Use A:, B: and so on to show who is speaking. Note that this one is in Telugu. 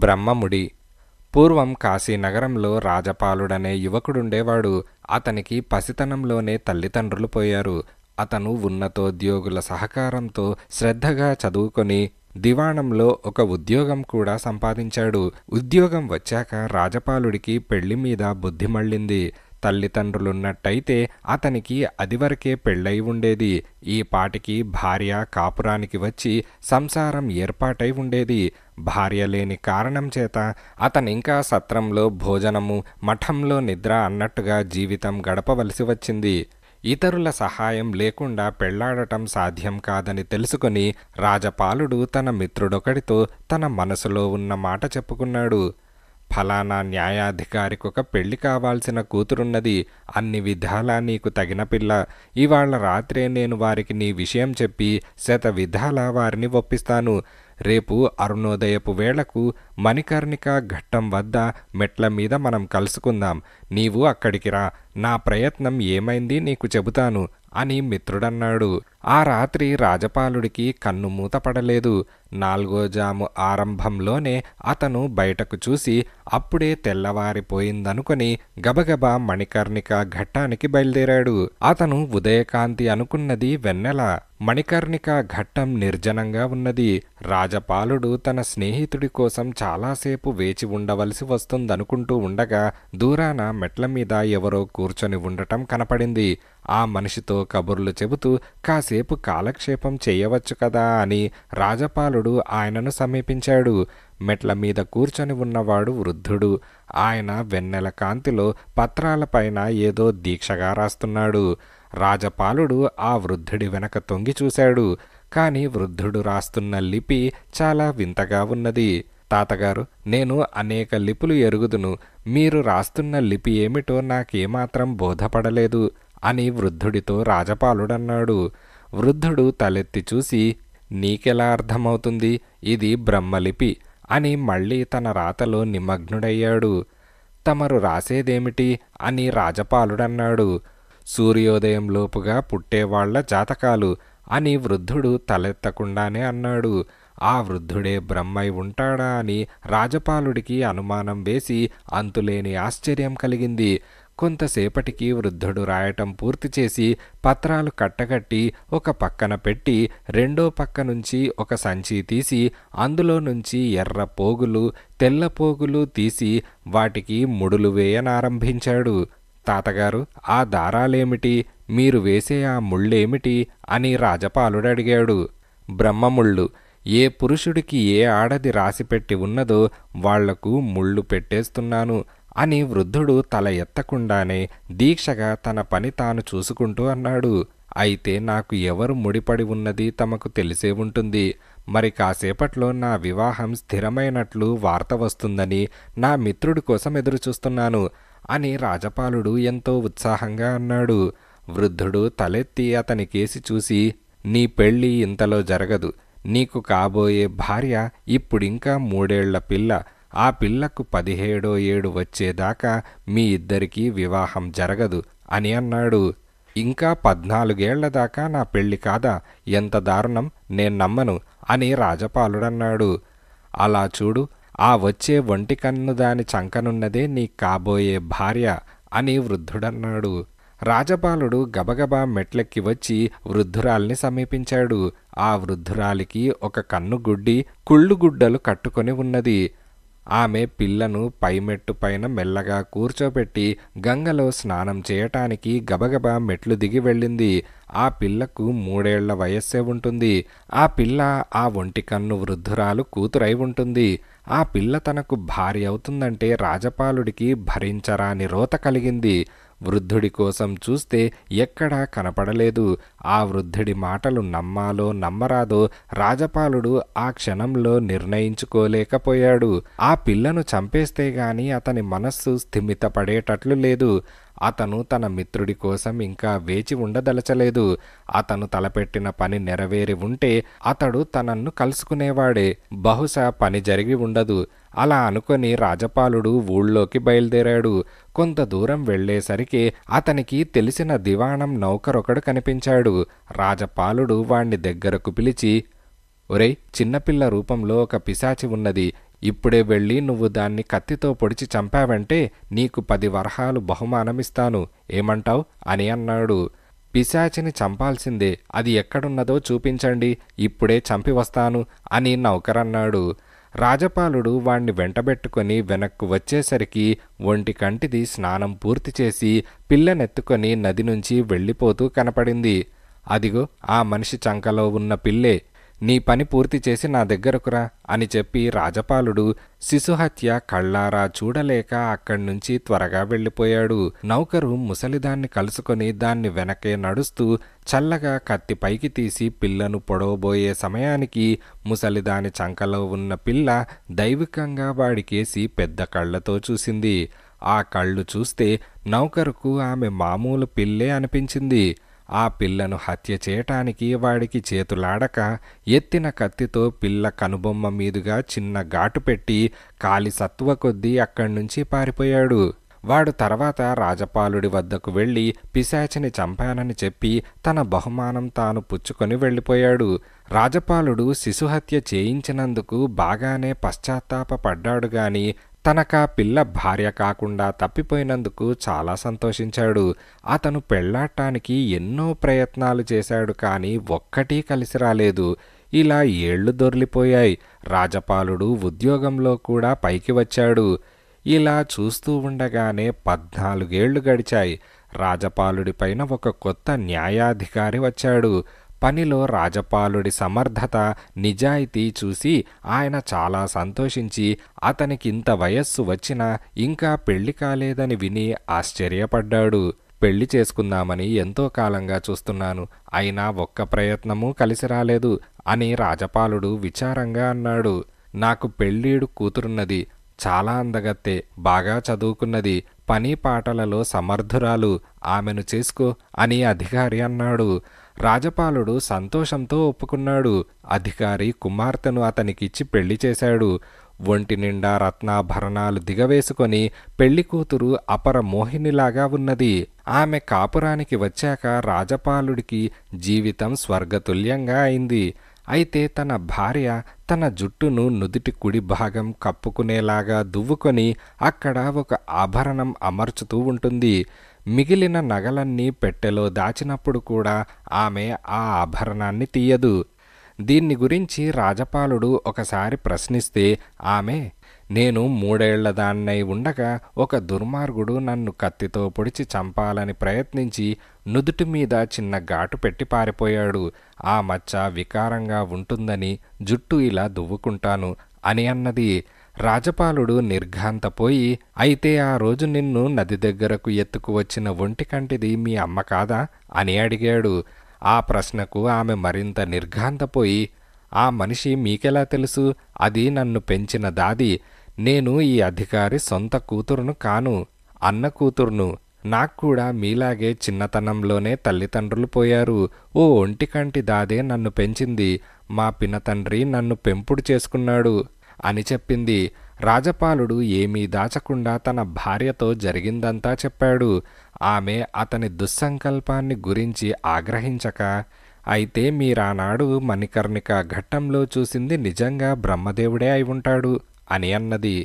A: బ్రహ్మముడి. పూర్వం కాశీనగరంలో రాజపాలుడనే యువకుడుండేవాడు. అతనికి పసితనంలోనే తల్లిదండ్రులు పోయారు. అతను ఉన్నతోద్యోగుల సహకారంతో శ్రద్ధగా చదువుకొని దివాణంలో ఒక ఉద్యోగం కూడా సంపాదించాడు. ఉద్యోగం వచ్చాక రాజపాలుడికి పెళ్లి మీద బుద్ధి మళ్ళింది. తల్లిదండ్రులున్నట్టయితే అతనికి అదివరకే పెళ్ళై ఉండేది. ఈ పాటికి భార్య కాపురానికి వచ్చి సంసారం ఏర్పాటై ఉండేది. భార్య లేని కారణం చేత అతనింకా సత్రంలో భోజనము, మఠంలో నిద్ర అన్నట్టుగా జీవితం గడపవలసి వచ్చింది. ఇతరుల సహాయం లేకుండా పెళ్లాడటం సాధ్యం కాదని తెలుసుకొని రాజపాలుడు తన మిత్రుడొకడితో తన మనసులో ఉన్న మాట చెప్పుకున్నాడు. ఫలానా న్యాయాధికారికొక పెళ్లి కావాల్సిన కూతురున్నది. అన్ని విధాలా నీకు తగిన పిల్ల. ఇవాళ రాత్రే నేను వారికి నీ విషయం చెప్పి శతవిధాలా వారిని ఒప్పిస్తాను. రేపు అరుణోదయపు వేళకు మణికర్ణిక ఘట్టం వద్ద మెట్ల మీద మనం కలుసుకుందాం. నీవు అక్కడికి రా. నా ప్రయత్నం ఏమైంది నీకు చెబుతాను అని మిత్రుడన్నాడు. ఆ రాత్రి రాజపాలుడికి కన్ను మూత పడలేదు. 4వ జాము ఆరంభంలోనే అతను బయటకు చూసి అప్పుడే తెల్లవారిపోయిందనుకొని గబగబా మణికర్ణిక ఘట్టానికి బయలుదేరాడు. అతను ఉదయకాంతి అనుకున్నది వెన్నెల. మణికర్ణిక ఘట్టం నిర్జనంగా ఉన్నది. రాజపాలుడు తన స్నేహితుడి కోసం చాలాసేపు వేచి ఉండవలసి వస్తుందనుకుంటూ ఉండగా దూరాన మెట్ల మీద ఎవరో కూర్చొని ఉండటం కనపడింది. ఆ మనిషితో కబుర్లు చెబుతూ కాసేపు కాలక్షేపం చేయవచ్చు కదా అని రాజపాలుడు ఆయనను సమీపించాడు. మెట్ల మీద కూర్చొని ఉన్నవాడు వృద్ధుడు. ఆయన వెన్నెల కాంతిలో పత్రాలపైన ఏదో దీక్షగా రాస్తున్నాడు. రాజపాలుడు ఆ వృద్ధుడి వెనక తొంగి చూశాడు. కాని వృద్ధుడు రాస్తున్న లిపి చాలా వింతగా ఉన్నది. తాతగారు, నేను అనేక లిపులు ఎరుగుదును. మీరు రాస్తున్న లిపి ఏమిటో నాకేమాత్రం బోధపడలేదు అని వృద్ధుడితో రాజపాలుడన్నాడు. వృద్ధుడు తలెత్తి చూసి, నీకెలా అర్థమవుతుంది? ఇది బ్రహ్మలిపి అని మళ్ళీ తన రాతలో నిమగ్నుడయ్యాడు. తమరు రాసేదేమిటి అని రాజపాలుడన్నాడు. సూర్యోదయంలోపుగా పుట్టేవాళ్ల జాతకాలు అని వృద్ధుడు తలెత్తకుండానే అన్నాడు. ఆ వృద్ధుడే బ్రహ్మై ఉంటాడా అని రాజపాలుడికి అనుమానం వేసి అంతులేని ఆశ్చర్యం కలిగింది. కొంతసేపటికి వృద్ధుడు రాయటం పూర్తి చేసి పత్రాలు కట్టగట్టి ఒక పక్కన పెట్టి రెండో పక్క నుంచి ఒక సంచి తీసి అందులో నుంచి ఎర్ర పోగులు, తెల్ల పోగులు తీసి వాటికి ముడులు వేయనారంభించాడు. తాతగారు, ఆ దారాలేమిటి? మీరు వేసే ఆ ముళ్ళేమిటి అని రాజపాలుడడిగాడు. బ్రహ్మముళ్ళు. ఏ పురుషుడికి ఏ ఆడది రాసిపెట్టి ఉన్నదో వాళ్లకు ముళ్ళు పెట్టేస్తున్నాను అని వృద్ధుడు తల ఎత్తకుండానే దీక్షగా తన పని తాను చూసుకుంటూ అన్నాడు. అయితే నాకు ఎవరు ముడిపడి ఉన్నది తమకు తెలిసే ఉంటుంది. మరి కాసేపట్లో నా వివాహం స్థిరమైనట్లు వార్త వస్తుందని నా మిత్రుడి కోసం ఎదురుచూస్తున్నాను అని రాజపాలుడు ఎంతో ఉత్సాహంగా అన్నాడు. వృద్ధుడు తలెత్తి అతని కేసి చూసి, నీ పెళ్ళి ఇంతలో జరగదు. నీకు కాబోయే భార్య ఇప్పుడింకా 3 ఏళ్ల పిల్ల. ఆ పిల్లకు 17వ ఏడు వచ్చేదాకా మీ ఇద్దరికీ వివాహం జరగదు అని అన్నాడు. ఇంకా 14 ఏళ్ల దాకా నా పెళ్లి కాదా? ఎంత దారుణం! నేను నమ్మను అని రాజపాలుడన్నాడు. అలా చూడు, ఆ వచ్చే ఒంటి కన్ను దాని చంకనున్నదే నీ కాబోయే భార్య అని వృద్ధుడన్నాడు. రాజపాలుడు గబగబా మెట్లెక్కి వచ్చి వృద్ధురాల్ని సమీపించాడు. ఆ వృద్ధురాలికి ఒక కన్ను గుడ్డి, కుళ్ళుగుడ్డలు కట్టుకొని ఉన్నది. ఆమె పిల్లను పైమెట్టు పైన మెల్లగా కూర్చోబెట్టి గంగలో స్నానం చేయటానికి గబగబా మెట్లు దిగి వెళ్ళింది. ఆ పిల్లకు 3 ఏళ్ల వయస్సే ఉంటుంది. ఆ పిల్ల ఆ ఒంటి కన్ను వృద్ధురాలు కూతురై ఉంటుంది. ఆ పిల్ల తనకు భార్య అవుతుందంటే రాజపాలుడికి భరించరాని రోత కలిగింది. వృద్ధుడి కోసం చూస్తే ఎక్కడా కనపడలేదు. ఆ వృద్ధుడి మాటలు నమ్మాలో నమ్మరాదో రాజపాలుడు ఆ క్షణంలో నిర్ణయించుకోలేకపోయాడు. ఆ పిల్లను చంపేస్తే గాని అతని మనస్సు స్థిమితపడేటట్లు లేదు. అతను తన మిత్రుడి కోసం ఇంకా వేచి ఉండదలచలేదు. అతను తలపెట్టిన పని నెరవేరి ఉంటే అతడు తనను కలుసుకునేవాడే. బహుశా పని జరిగి ఉండదు. అలా అనుకొని రాజపాలుడు ఊళ్ళోకి బయలుదేరాడు. కొంత దూరం వెళ్లేసరికి అతనికి తెలిసిన దివాణం నౌకరొకడు కనిపించాడు. రాజపాలుడు వాణ్ణి దగ్గరకు పిలిచి, ఒరేయ్, చిన్నపిల్ల రూపంలో ఒక పిశాచి ఉన్నది. ఇప్పుడే వెళ్ళి నువ్వు దాన్ని కత్తితో పొడిచి చంపావంటే నీకు 10 వరహాలు బహుమానమిస్తాను, ఏమంటావ్ అని అన్నాడు. పిశాచిని చంపాల్సిందే, అది ఎక్కడున్నదో చూపించండి, ఇప్పుడే చంపి వస్తాను అని నౌకరన్నాడు. రాజపాలుడు వాణ్ణి వెంటబెట్టుకొని వెనక్కు వచ్చేసరికి 1 స్నానం పూర్తి చేసి పిల్లనెత్తుకొని నది నుంచి వెళ్ళిపోతూ కనపడింది. అదిగో ఆ మనిషి చంకలో ఉన్న పిల్లే, నీ పని పూర్తి చేసి నా దగ్గరకురా అని చెప్పి రాజపాలుడు శిశుహత్య కళ్ళారా చూడలేక అక్కడ్నుంచి త్వరగా వెళ్ళిపోయాడు. నౌకరు ముసలిదాన్ని కలుసుకొని దాన్ని వెనకే నడుస్తూ చల్లగా కత్తి పైకి తీసి పిల్లను పొడవబోయే సమయానికి ముసలిదాని చంకలో ఉన్న పిల్ల దైవికంగా వాడికేసి పెద్ద కళ్ళతో చూసింది. ఆ కళ్ళు చూస్తే నౌకరుకు ఆమె మామూలు పిల్లే అనిపించింది. ఆ పిల్లను హత్య చేయటానికి వాడికి చేతులాడక ఎత్తిన కత్తితో పిల్ల కనుబొమ్మ మీదుగా చిన్న ఘాటు పెట్టి కాలి సత్తువ కొద్దీ అక్కడ్నుంచి పారిపోయాడు. వాడు తర్వాత రాజపాలుడి వద్దకు వెళ్ళి పిశాచిని చంపానని చెప్పి తన బహుమానం తాను పుచ్చుకొని వెళ్ళిపోయాడు. రాజపాలుడు శిశుహత్య చేయించినందుకు బాగానే పశ్చాత్తాపపడ్డాడు గాని తనకా పిల్ల భార్య కాకుండా తప్పిపోయినందుకు చాలా సంతోషించాడు. అతను పెళ్లాడటానికి ఎన్నో ప్రయత్నాలు చేశాడు కానీ ఒక్కటీ కలిసి రాలేదు. ఇలా ఏళ్లు దొర్లిపోయాయి. రాజపాలుడు ఉద్యోగంలో కూడా పైకి వచ్చాడు. ఇలా చూస్తూ ఉండగానే 14 ఏళ్లు గడిచాయి. రాజపాలుడిపైన ఒక కొత్త న్యాయాధికారి వచ్చాడు. పనిలో రాజపాలుడి సమర్థత, నిజాయితీ చూసి ఆయన చాలా సంతోషించి అతనికింత వయస్సు వచ్చినా ఇంకా పెళ్లి కాలేదని విని ఆశ్చర్యపడ్డాడు. పెళ్లి చేసుకుందామని ఎంతో కాలంగా చూస్తున్నాను, అయినా ఒక్క ప్రయత్నమూ కలిసి రాలేదు అని రాజపాలుడు విచారంగా అన్నాడు. నాకు పెళ్ళీడు కూతురున్నది, చాలా అందగత్తె, బాగా చదువుకున్నది, పని పాటలలో సమర్థురాలు, ఆమెను చేసుకో అని అధికారి అన్నాడు. రాజపాలుడు సంతోషంతో ఒప్పుకున్నాడు. అధికారి కుమార్తెను అతనికిచ్చి పెళ్లి చేశాడు. ఒంటి నిండా రత్నాభరణాలు దిగవేసుకొని పెళ్లి కూతురు అపర మోహినిలాగా ఉన్నది. ఆమె కాపురానికి వచ్చాక రాజపాలుడికి జీవితం స్వర్గతుల్యంగా అయింది. అయితే తన భార్య తన జుట్టును నుదిటి కుడి భాగం కప్పుకునేలాగా దువ్వుకొని అక్కడ ఒక ఆభరణం అమర్చుతూ ఉంటుంది. మిగిలిన నగలన్నీ పెట్టెలో దాచినప్పుడు కూడా ఆమె ఆ ఆభరణాన్ని తీయదు. దీన్ని గురించి రాజపాలుడు ఒకసారి ప్రశ్నిస్తే ఆమె, నేను 3 ఏళ్లదాన్నై ఉండగా ఒక దుర్మార్గుడు నన్ను కత్తితో పొడిచి చంపాలని ప్రయత్నించి నుదుటి మీద చిన్న ఘాటు పెట్టి పారిపోయాడు. ఆ మచ్చ వికారంగా ఉంటుందని జుట్టు ఇలా దువ్వుకుంటాను అని అన్నది. రాజపాలుడు నిర్ఘాంతపోయి, అయితే ఆ రోజు నిన్ను నది దగ్గరకు ఎత్తుకు వచ్చిన 1 మీ అమ్మ కాదా అని అడిగాడు. ఆ ప్రశ్నకు ఆమె మరింత నిర్ఘాంతపోయి, ఆ మనిషి మీకెలా తెలుసు? అది నన్ను పెంచిన దాది. నేను ఈ అధికారి సొంత కూతురును కాను, అన్న కూతురును. నాకు కూడా మీలాగే చిన్నతనంలోనే తల్లిదండ్రులు పోయారు. ఓ 1 దాదే నన్ను పెంచింది. మా పినతండ్రి నన్ను పెంపుడు చేసుకున్నాడు అని చెప్పింది. రాజపాలుడు ఏమీ దాచకుండా తన భార్యతో జరిగిందంతా చెప్పాడు. ఆమె అతని దుస్సంకల్పాన్ని గురించి ఆగ్రహించక, అయితే మీరానాడు మణికర్ణిక ఘట్టంలో చూసింది నిజంగా బ్రహ్మదేవుడే అయి ఉంటాడు అని అన్నది.